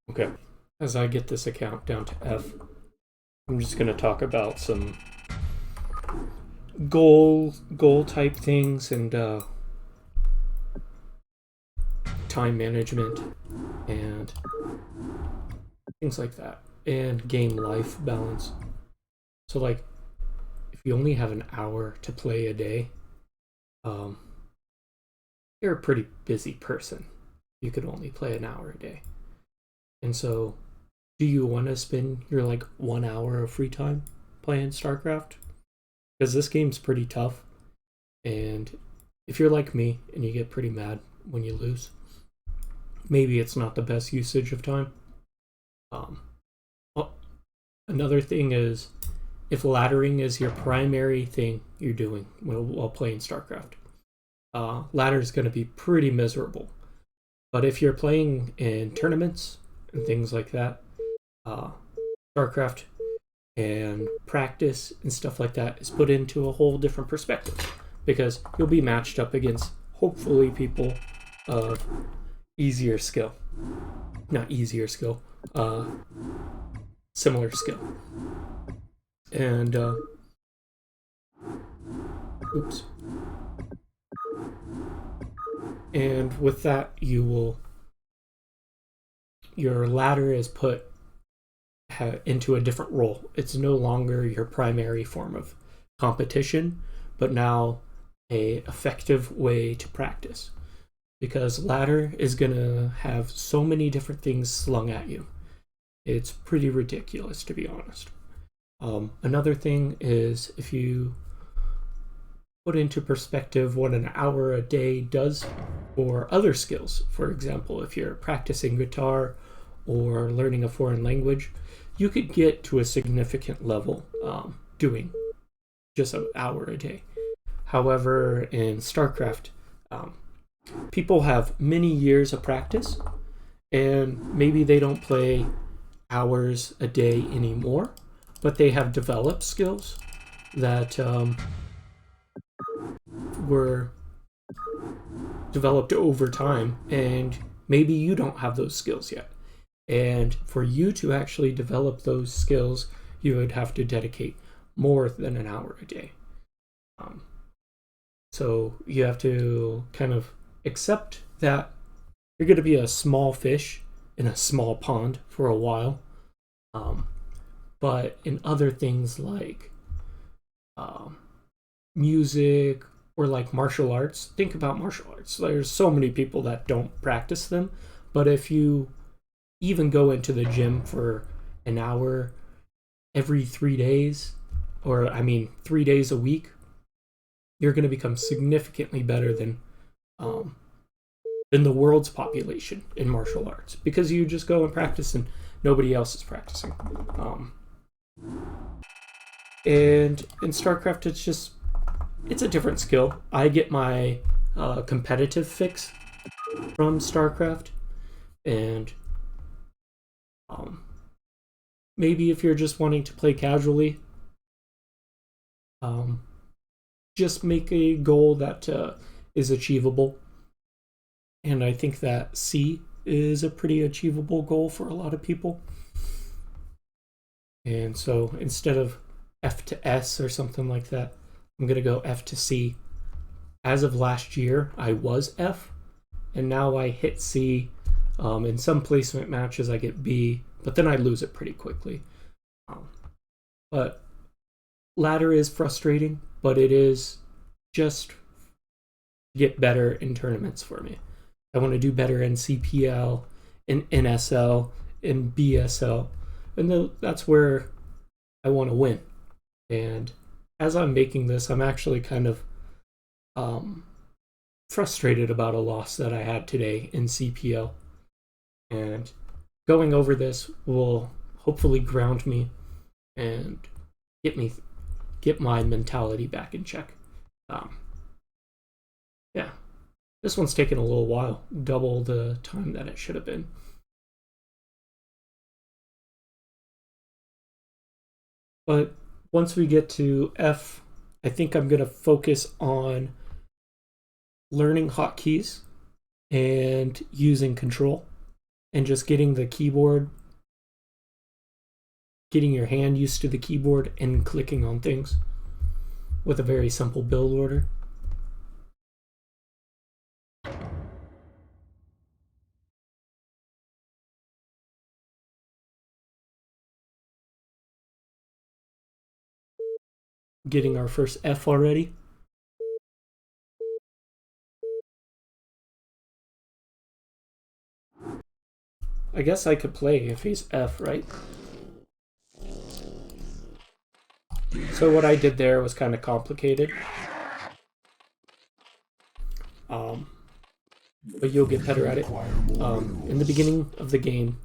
Okay. As I get this account down to F, I'm just going to talk about some goal type things and time management and things like that, and game life balance. So like, if you only have an hour to play a day, um, you're a pretty busy person. You could only play an hour a day, and so do you want to spend your like 1 hour of free time playing StarCraft? Because this game's pretty tough, and if you're like me and you get pretty mad when you lose, maybe it's not the best usage of time. Um, well, another thing is if laddering is your primary thing you're doing while playing StarCraft, ladder is going to be pretty miserable. But if you're playing in tournaments and things like that, uh, StarCraft and practice and stuff like that is put into a whole different perspective because you'll be matched up against hopefully people of easier skill, not easier skill, similar skill, and oops, and with that you will your ladder is put into a different role. It's no longer your primary form of competition, but now a effective way to practice. Because ladder is gonna have so many different things slung at you. It's pretty ridiculous, to be honest. Another thing is if you put into perspective what an hour a day does for other skills. For example, if you're practicing guitar or learning a foreign language, you could get to a significant level doing just an hour a day. However, in StarCraft, um, people have many years of practice, and maybe they don't play hours a day anymore, but they have developed skills that were developed over time, and maybe you don't have those skills yet. And for you to actually develop those skills, you would have to dedicate more than an hour a day. Um, so you have to kind of accept that you're going to be a small fish in a small pond for a while. Um, but in other things like um, music or like martial arts, think about martial arts. There's so many people that don't practice them, but if you even go into the gym for an hour every 3 days, or I mean 3 days a week, you're going to become significantly better um, than the world's population in martial arts because you just go and practice and nobody else is practicing. And in StarCraft, it's a different skill. I get my competitive fix from StarCraft, and um, maybe if you're just wanting to play casually, um, just make a goal that is achievable. And I think that C is a pretty achievable goal for a lot of people. And so instead of F to S or something like that, I'm going to go F to C. As of last year, I was F, and now I hit C. In some placement matches, I get B, but then I lose it pretty quickly. But ladder is frustrating, but it is just get better in tournaments for me. I want to do better in CPL, in NSL, in BSL, and that's where I want to win. And as I'm making this, I'm actually kind of frustrated about a loss that I had today in CPL. And going over this will hopefully ground me and get my mentality back in check. Yeah, this one's taken a little while, double the time that it should have been. But once we get to F, I think I'm going to focus on learning hotkeys and using control. and just getting the keyboard, getting your hand used to the keyboard and clicking on things with a very simple build order. Getting our first F already. I guess I could play if he's F, right? So what I did there was kind of complicated. But you'll get better at it. In the beginning of the game,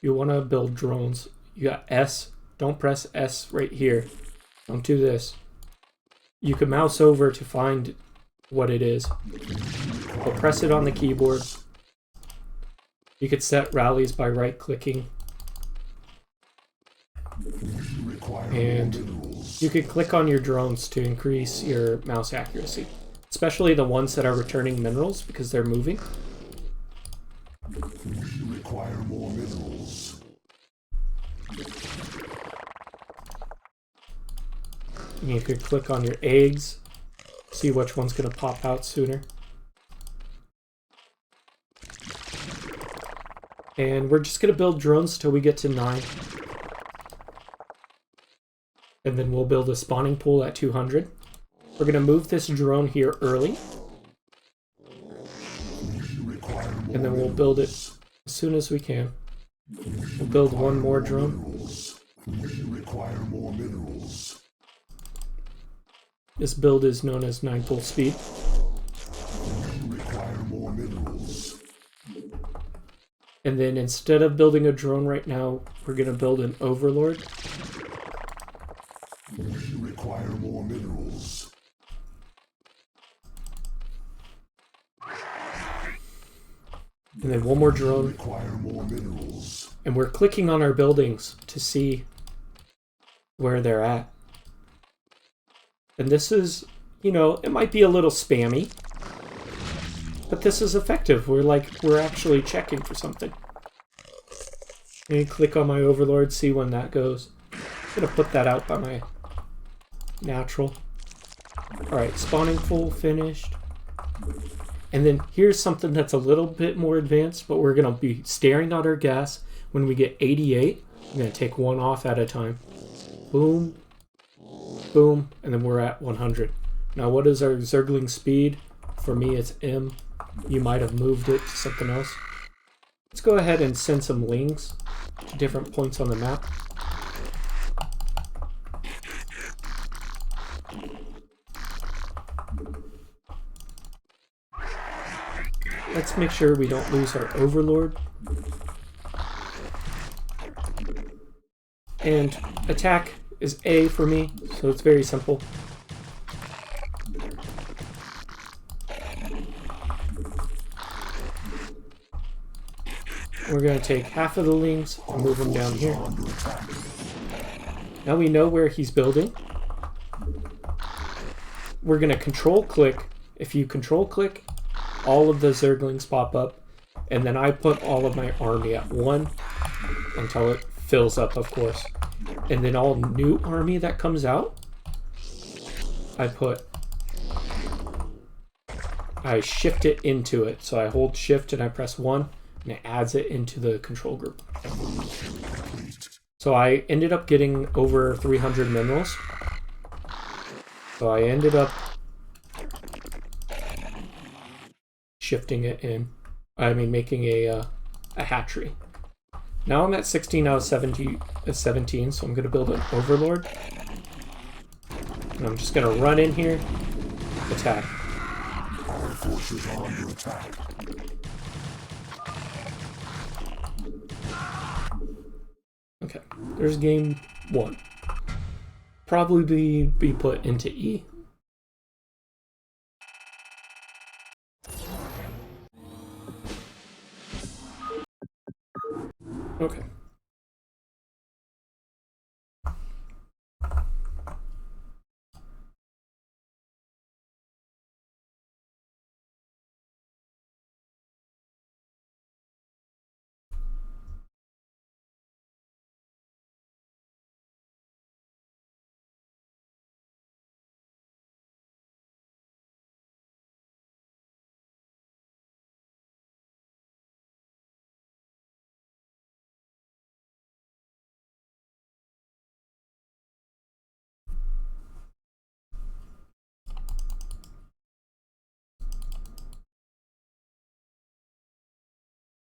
you want to build drones. You got S. Don't press S right here. Don't do this. You can mouse over to find what it is. But press it on the keyboard. You could set rallies by right-clicking. And you could click on your drones to increase your mouse accuracy. Especially the ones that are returning minerals because they're moving. We require more minerals. And you could click on your eggs, see which one's going to pop out sooner. And we're just going to build drones till we get to 9. And then we'll build a spawning pool at 200. We're going to move this drone here early. And then we'll build it as soon as we can. We'll build one more drone. We require more minerals. This build is known as 9 full speed. We require more minerals. And then instead of building a drone right now, we're going to build an overlord. We require more minerals. And then one more drone. Require more minerals. And we're clicking on our buildings to see where they're at. And this is, you know, it might be a little spammy, but this is effective. We're actually checking for something. And click on my overlord, see when that goes. I'm gonna put that out by my natural. Alright, spawning full finished. And then here's something that's a little bit more advanced, but we're gonna be staring at our gas. When we get 88, I'm gonna take one off at a time. Boom, boom, and then we're at 100. Now what is our Zergling speed? For me it's M. You might have moved it to something else. Let's go ahead and send some lings to different points on the map. Let's make sure we don't lose our overlord. And attack is A for me, so it's very simple. We're going to take half of the lings and move them down here. Now we know where he's building. We're going to control click. If you control click, all of the Zerglings pop up. And then I put all of my army at 1 until it fills up, of course. And then all new army that comes out, I shift it into it. So I hold shift and I press 1 and it adds it into the control group. So I ended up getting over 300 minerals. So I ended up shifting it in. Making a hatchery. Now I'm at 16 out of 17, so I'm going to build an overlord. And I'm just going to run in here, attack. Our forces are under attack. Okay, there's game 1. Probably be put into E. Okay.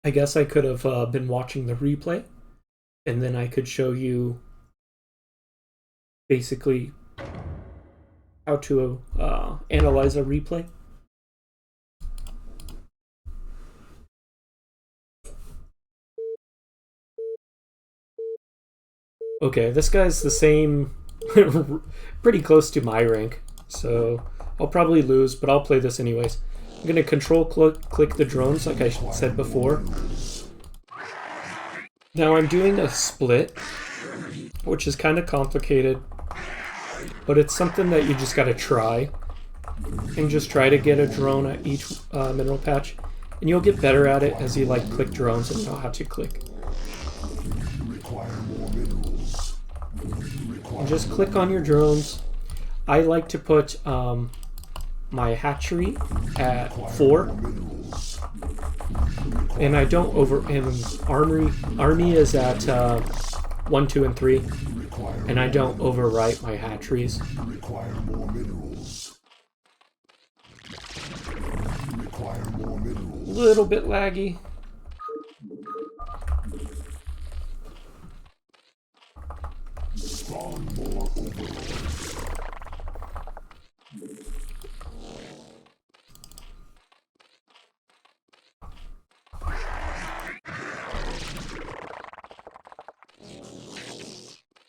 I guess I could have been watching the replay, and then I could show you basically how to analyze a replay. Okay, this guy's the same, pretty close to my rank, so I'll probably lose, but I'll play this anyways. I'm going to control click the drones like I said before. Now I'm doing a split, which is kind of complicated, but it's something that you just got to try. And just try to get a drone at each mineral patch, and you'll get better at it as you like click drones and know how to click. And just click on your drones. I like to put my hatchery at 4, and I don't and army is at 1, 2, and 3, and I don't overwrite my hatcheries. Little bit laggy. Spawn more overlords.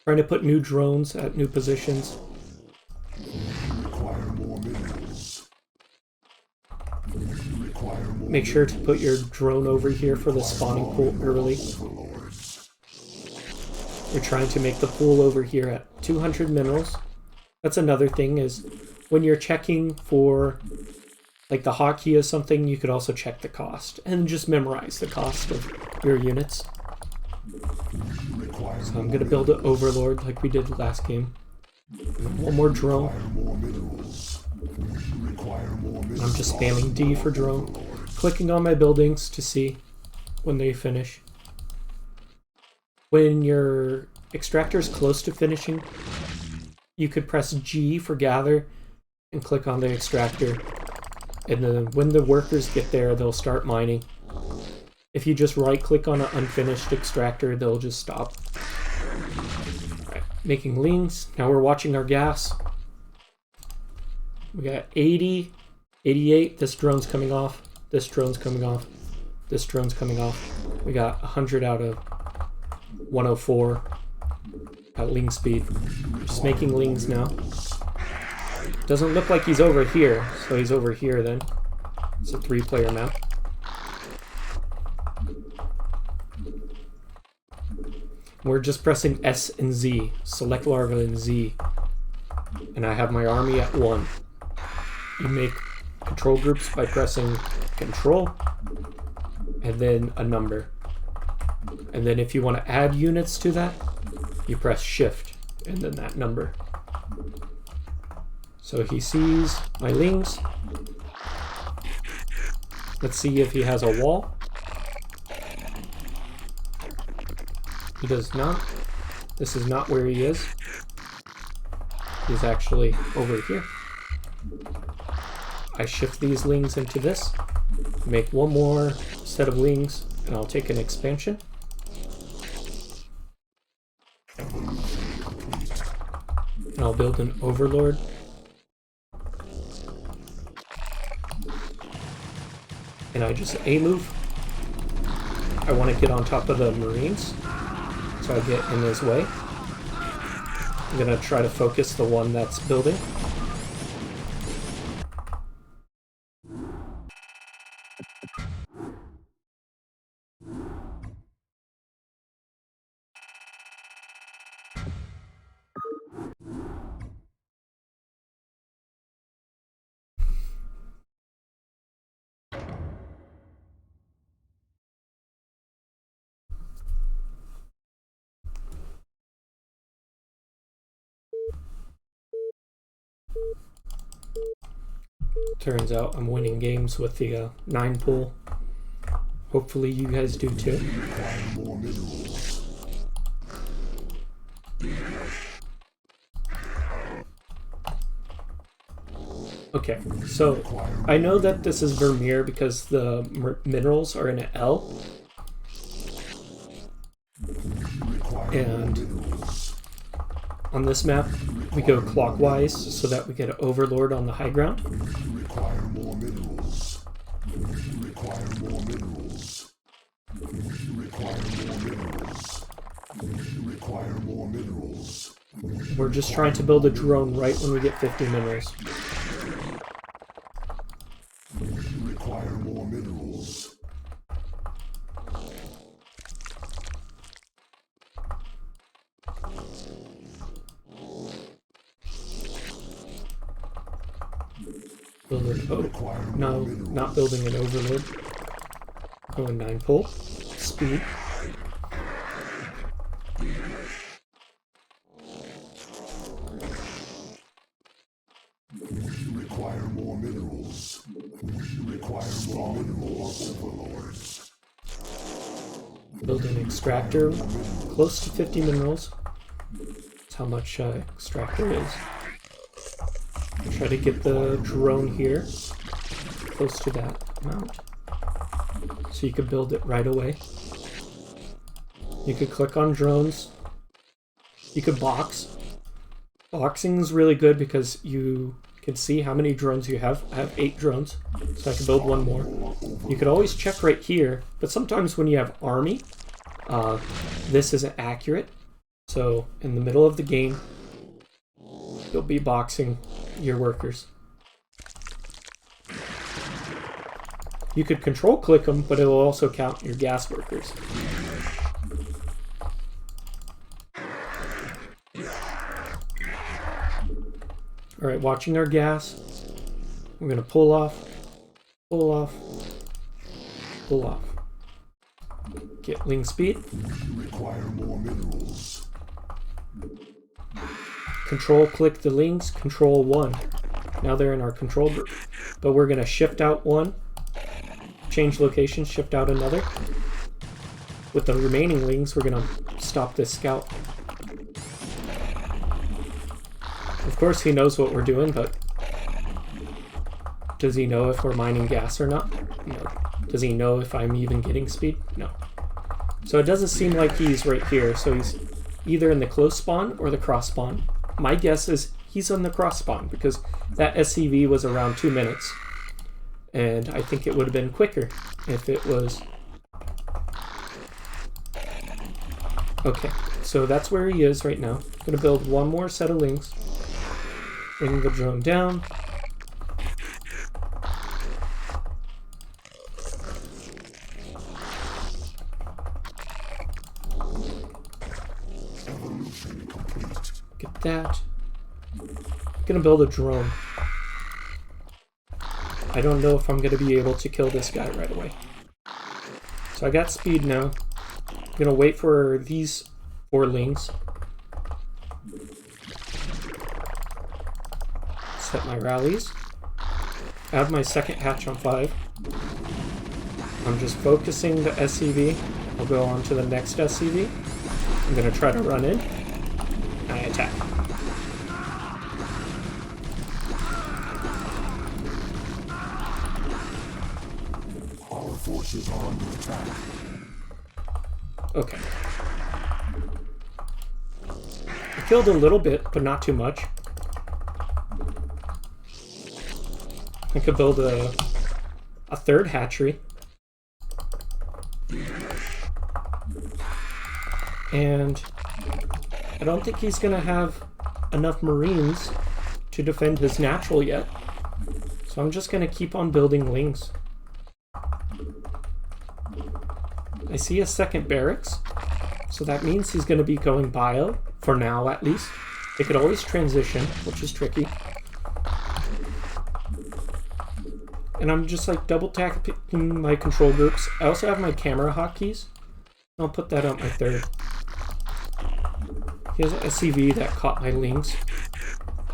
Trying to put new drones at new positions. Require more minerals. Require more. Make sure to put your drone over here for the spawning pool early. You're trying to make the pool over here at 200 minerals. That's another thing, is when you're checking for like the hotkey of something, you could also check the cost and just memorize the cost of your units. So I'm gonna build an overlord like we did last game. One more drone. I'm just spamming D for drone, clicking on my buildings to see when they finish. When your extractor is close to finishing, you could press G for gather and click on the extractor. And then when the workers get there, they'll start mining. If you just right click on an unfinished extractor, they'll just stop. Alright, making lings. Now we're watching our gas. We got 80, 88. This drone's coming off. This drone's coming off. This drone's coming off. We got 100 out of 104 at ling speed. Just making lings now. Doesn't look like he's over here, so he's over here then. It's a 3-player map. We're just pressing S and Z, select larva and Z. And I have my army at 1. You make control groups by pressing control and then a number. And then if you want to add units to that, you press shift and then that number. So he sees my lings. Let's see if he has a wall. He does not. This is not where he is. He's actually over here. I shift these lings into this, make one more set of lings, and I'll take an expansion. And I'll build an overlord. And I just A-move. I want to get on top of the Marines, so I get in his way. I'm going to try to focus the one that's building. Turns out I'm winning games with the 9 pool. Hopefully you guys do too. Okay, so I know that this is Vermeer because the minerals are in an L, And on this map, we go clockwise so that we get an overlord on the high ground. Require more minerals. Require more minerals. Require more minerals. Require more minerals. We're just trying to build a drone right when we get 50 minerals. Require more minerals. Build an no, not building an overload. Going 9 pull. Speed. Require more minerals. Require more minerals. Overlords. Build an extractor. Close to 50 minerals. That's how much extractor is. Try to get the drone here. Close to that amount. So you could build it right away. You could click on drones. You could box. Boxing is really good because you can see how many drones you have. I have 8 drones, so I can build one more. You could always check right here, but sometimes when you have army, this isn't accurate. So in the middle of the game, you'll be boxing your workers. You could control click them, but it will also count your gas workers. Alright, watching our gas. We're going to pull off, pull off, pull off. Get ling speed. Require more minerals. Control click the lings, control 1. Now they're in our control group. But we're going to shift out 1, change location, shift out another. With the remaining lings, we're going to stop this scout. Of course he knows what we're doing, but does he know if we're mining gas or not? No. Does he know if I'm even getting speed? No. So it doesn't seem like he's right here, so he's either in the close spawn or the cross spawn. My guess is he's on the cross spawn because that SCV was around 2 minutes. And I think it would have been quicker if it was... Okay, so that's where he is right now. I'm going to build one more set of lings. Bring the drone down. Get that. I'm gonna build a drone. I don't know if I'm gonna be able to kill this guy right away. So I got speed now. I'm gonna wait for these 4 lings. Set my rallies. I have my second hatch on 5. I'm just focusing the SCV. I'll go on to the next SCV. I'm gonna try to run in. I attack. Our forces are under attack. Okay. I killed a little bit, but not too much. I could build a third hatchery. And I don't think he's gonna have enough Marines to defend his natural yet. So I'm just gonna keep on building lings. I see a second barracks, so that means he's gonna be going bio, for now at least. It could always transition, which is tricky. And I'm just like double tapping my control groups. I also have my camera hotkeys. I'll put that on my third. He has an SCV that caught my lings.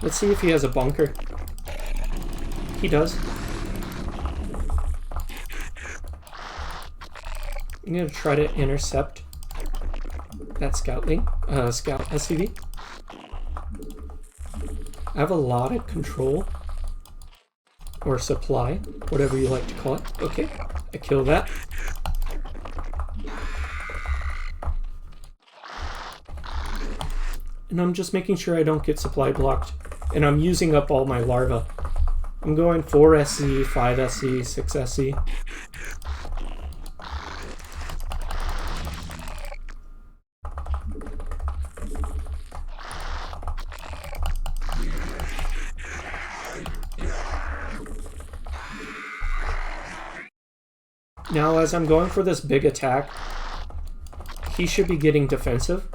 Let's see if he has a bunker. He does. I'm gonna try to intercept that scout SCV. I have a lot of control. Or supply, whatever you like to call it. Okay, I kill that. And I'm just making sure I don't get supply blocked. And I'm using up all my larvae. I'm going 4 SC, 5 SC, 6 SC. Now, as I'm going for this big attack, he should be getting defensive.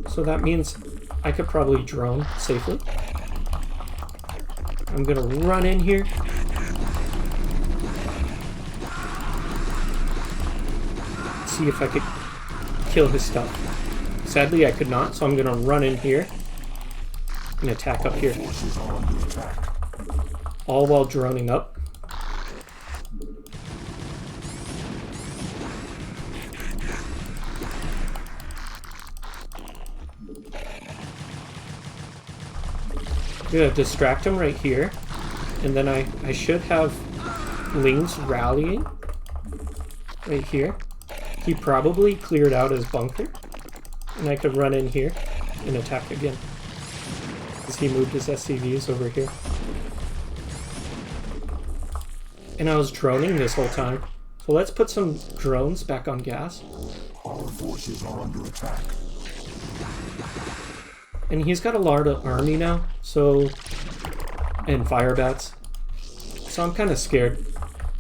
So that means I could probably drone safely. I'm gonna run in here. See if I could kill his stuff. Sadly, I could not, so I'm gonna run in here and attack up here. All while droning up. I'm gonna distract him right here, and then I should have Lings rallying right here. He probably cleared out his bunker, and I could run in here and attack again, because he moved his SCVs over here. And I was droning this whole time, so let's put some drones back on gas. Our forces are under attack. And he's got a large army now, so... and fire bats. So I'm kind of scared.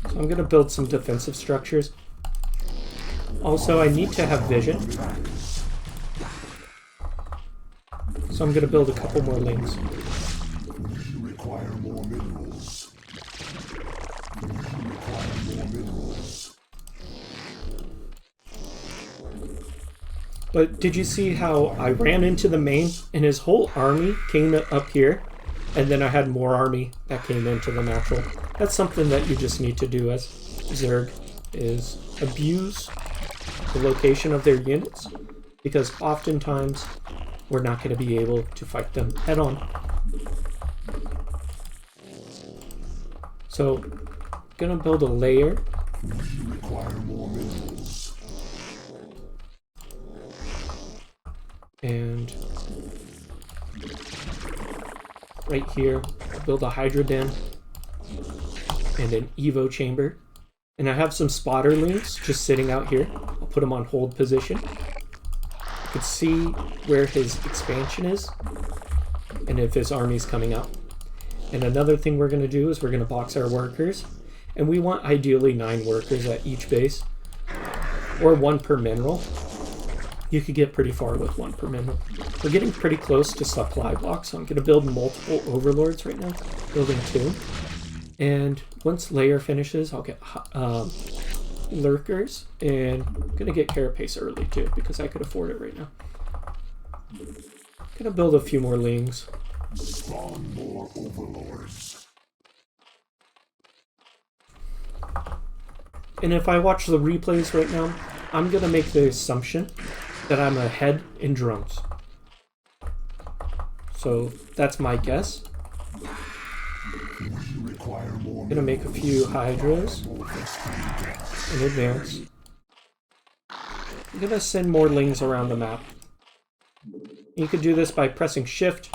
So I'm going to build some defensive structures. Also, I need to have vision. So I'm going to build a couple more Lings. We require more minerals. We require more minerals. But did you see how I ran into the main and his whole army came up here, and then I had more army that came into the natural? That's something that you just need to do as Zerg, is abuse the location of their units, because oftentimes we're not going to be able to fight them head on. So, I'm going to build a layer. We require more minerals. And right here, build a Hydra Den and an Evo chamber. And I have some spotterlings just sitting out here. I'll put them on hold position. You can see where his expansion is and if his army's coming out. And another thing we're going to do is we're going to box our workers. And we want ideally 9 workers at each base, or 1 per mineral. You could get pretty far with 1 per mineral. We're getting pretty close to supply blocks, so I'm going to build multiple overlords right now. Building 2. And once layer finishes, I'll get lurkers, and I'm going to get carapace early too, because I could afford it right now. I'm going to build a few more Lings. Spawn more overlords. And if I watch the replays right now, I'm going to make the assumption that I'm ahead in drones. So that's my guess. We require more. I'm going to make a few Hydras in advance. I'm going to send more Lings around the map. You could do this by pressing Shift,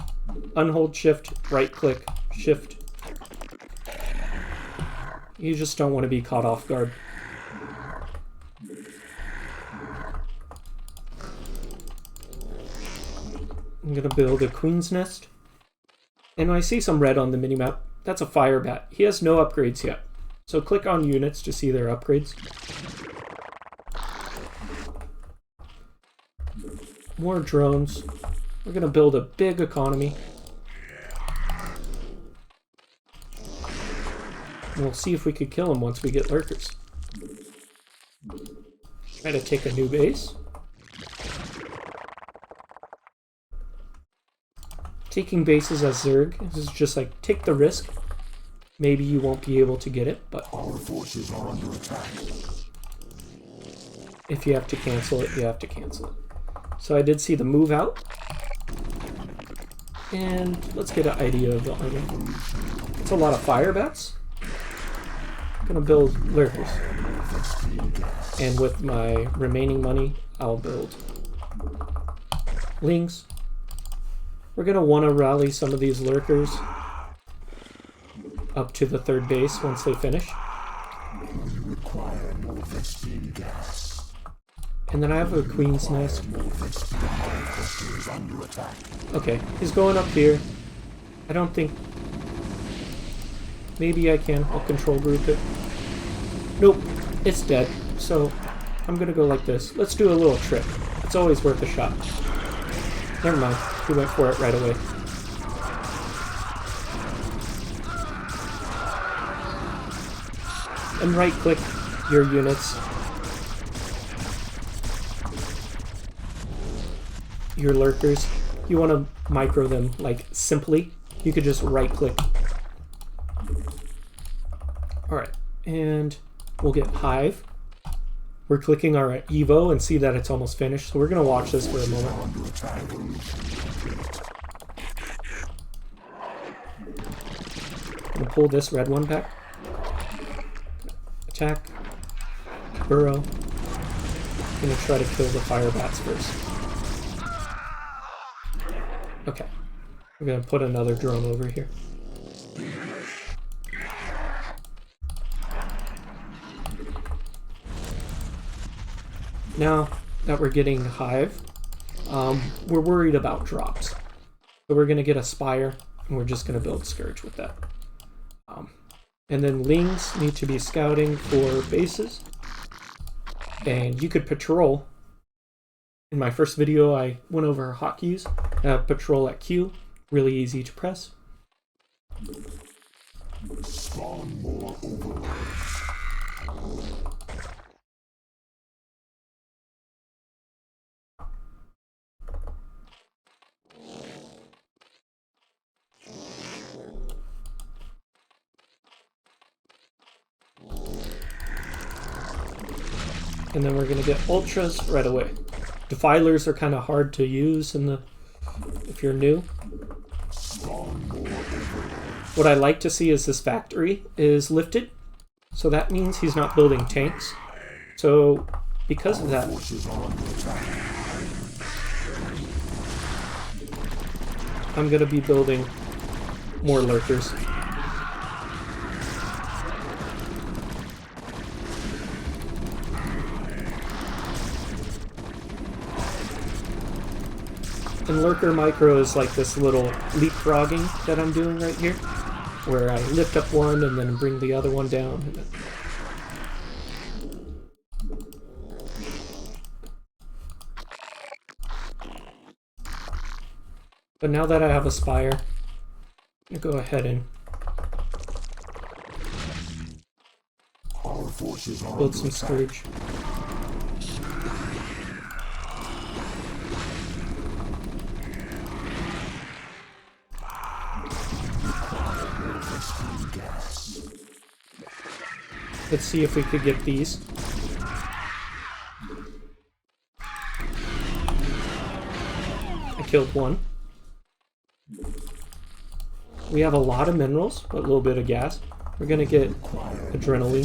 unhold Shift, right click, Shift. You just don't want to be caught off guard. I'm going to build a Queen's Nest. And I see some red on the minimap. That's a fire bat. He has no upgrades yet. So click on units to see their upgrades. More drones. We're going to build a big economy. And we'll see if we could kill him once we get lurkers. Try to take a new base. Taking bases as Zerg is just like, take the risk. Maybe you won't be able to get it, but Our forces are under attack. if you have to cancel it, you have to cancel it. So I did see the move out. And let's get an idea of the army. It's a lot of fire bats. I'm gonna build lurkers. And with my remaining money, I'll build Lings. We're gonna want to rally some of these lurkers up to the third base once they finish. We require more Vespene gas. And then I have a Queen's Nest. More Vespene. Our cluster is under attack. Okay, he's going up here. I don't think... Maybe I can. I'll control group it. Nope, it's dead. So I'm gonna go like this. Let's do a little trick. It's always worth a shot. Never mind. He went for it right away. And right-click your units. Your lurkers. You want to micro them, like, simply. You could just right-click. Alright, and we'll get Hive. We're clicking our Evo and see that it's almost finished, so we're going to watch this for a moment. I'm going to pull this red one back. Attack. Burrow. I'm going to try to kill the fire bats first. Okay. We're going to put another drone over here. Now that we're getting Hive, we're worried about drops. So we're going to get a Spire, and we're just going to build Scourge with that. And then Lings need to be scouting for bases. And you could patrol. In my first video, I went over hotkeys. Patrol at Q, really easy to press. Spawn more overlords. And then we're going to get Ultras right away. Defilers are kind of hard to use in the if you're new. What I like to see is this factory is lifted. So that means he's not building tanks. So because of that, I'm going to be building more lurkers. And Lurker Micro is like this little leapfrogging that I'm doing right here, where I lift up one and then bring the other one down. And then... But now that I have a Spire, I'm going to go ahead and build some Scourge. Let's see if we could get these. I killed one. We have a lot of minerals, but a little bit of gas. We're gonna get adrenaline.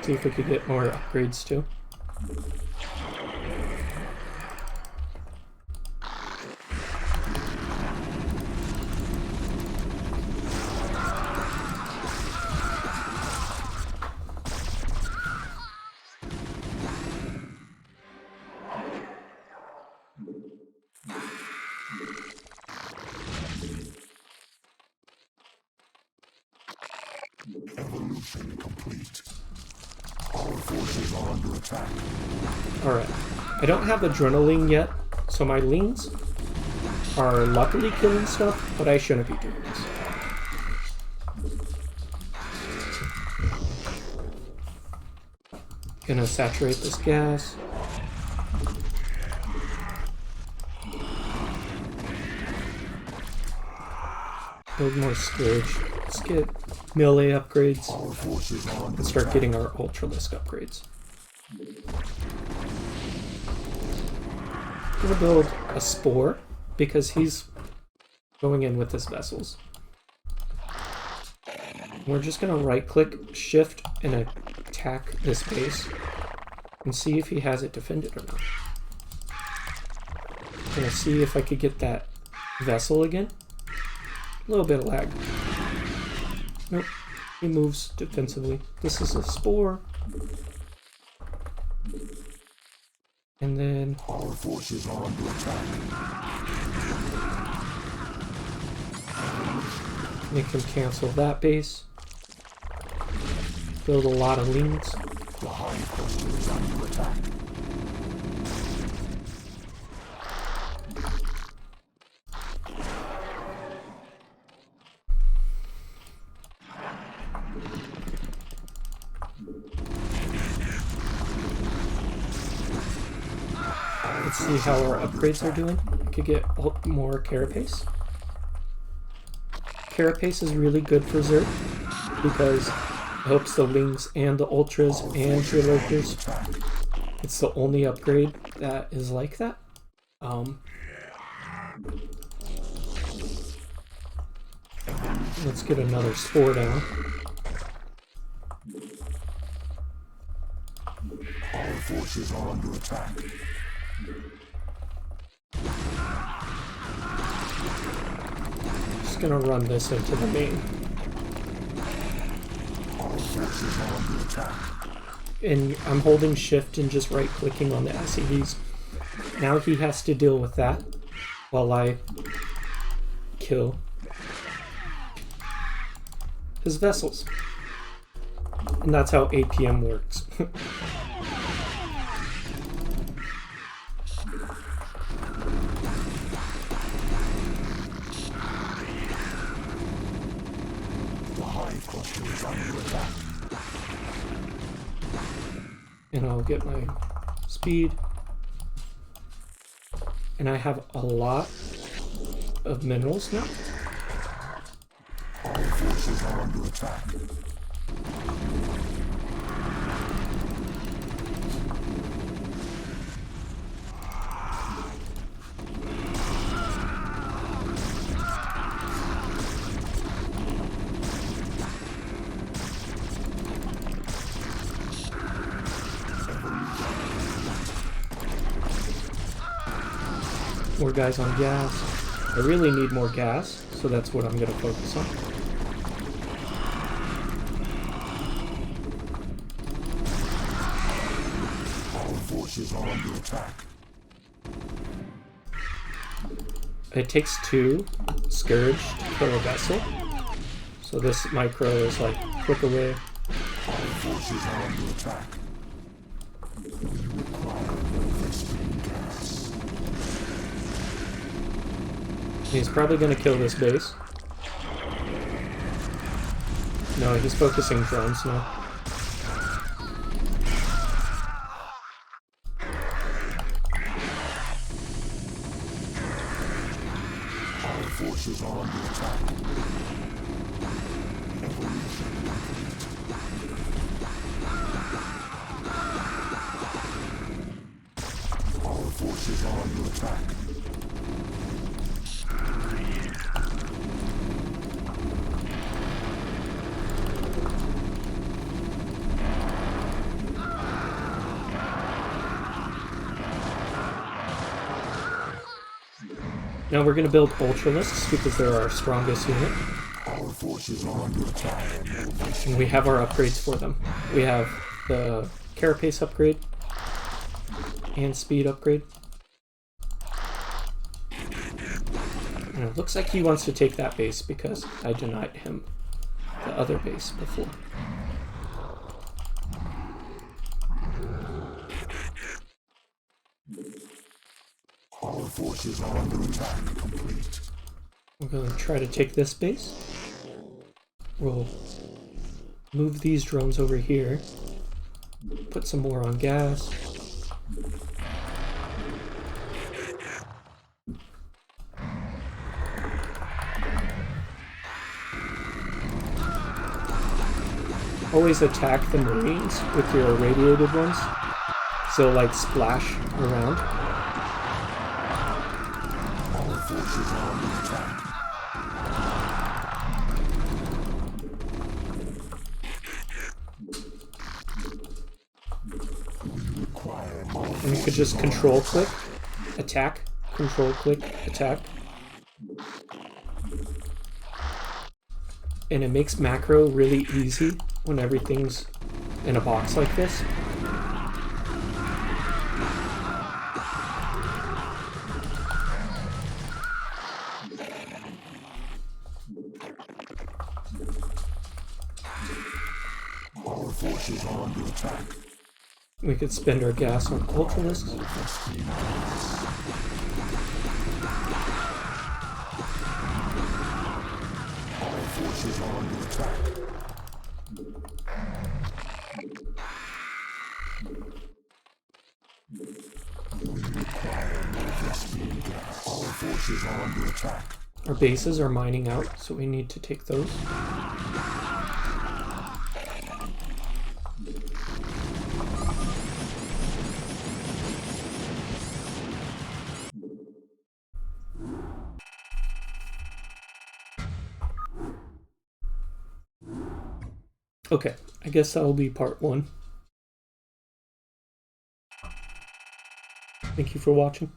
See if we could get more upgrades too. Evolution complete. Our forces are under attack. Alright. I don't have adrenaline yet, so my Lings are luckily killing stuff, but I shouldn't be doing this. Gonna saturate this gas. Build more Scourge. Let's get melee upgrades and start getting our Ultralisk upgrades. I'm gonna build a Spore because he's going in with his vessels. We're just gonna right click, shift, and attack this base and see if he has it defended or not. gonna see if I could get that vessel again. A little bit of lag. Nope. He moves defensively. This is a spore. And then Our forces are under attack. make him cancel that base. Build a lot of leads. The hive cluster is under attack. Let's see how our upgrades are doing. I could get more carapace. Carapace is really good for Zerg because it helps the wings and the ultras and your lurkers. It's the only upgrade that is like that. Let's get another spore down. Our forces are under attack. Just gonna run this into the main. Our forces are under attack. And I'm holding shift and just right clicking on the SCVs. Now he has to deal with that while I kill his vessels. And that's how APM works. The hive cluster is under attack. And I'll get my speed. And I have a lot of minerals now. Our forces are under attack. More guys on gas. I really need more gas, so that's what I'm going to focus on. Our forces are under attack. It takes 2 Scourge to kill a vessel. So this micro is like click away. Our forces are under attack. We require more extreme gas. He's probably going to kill this base. No, he's focusing drones now. Our forces are under attack. Evolution complete. Our forces are under attack. Now we're going to build Ultralisks because they're our strongest unit. Our forces are under attack. And we have our upgrades for them. We have the Carapace upgrade and speed upgrade. And it looks like he wants to take that base because I denied him the other base before. Our forces are under attack. Complete. We're going to try to take this base. We'll move these drones over here. Put some more on gas. Always attack the Marines with your irradiated ones. So like splash around. Our forces are under attack. We require more. And you could just control click, attack control-click attack. And it makes macro really easy when everything's in a box like this. Our forces are under attack. We could spend our gas on Ultralisks. Our forces are under attack. We require more Vespian gas. Our forces are under attack. Our bases are mining out, so we need to take those. Okay, I guess that'll be part 1. Thank you for watching.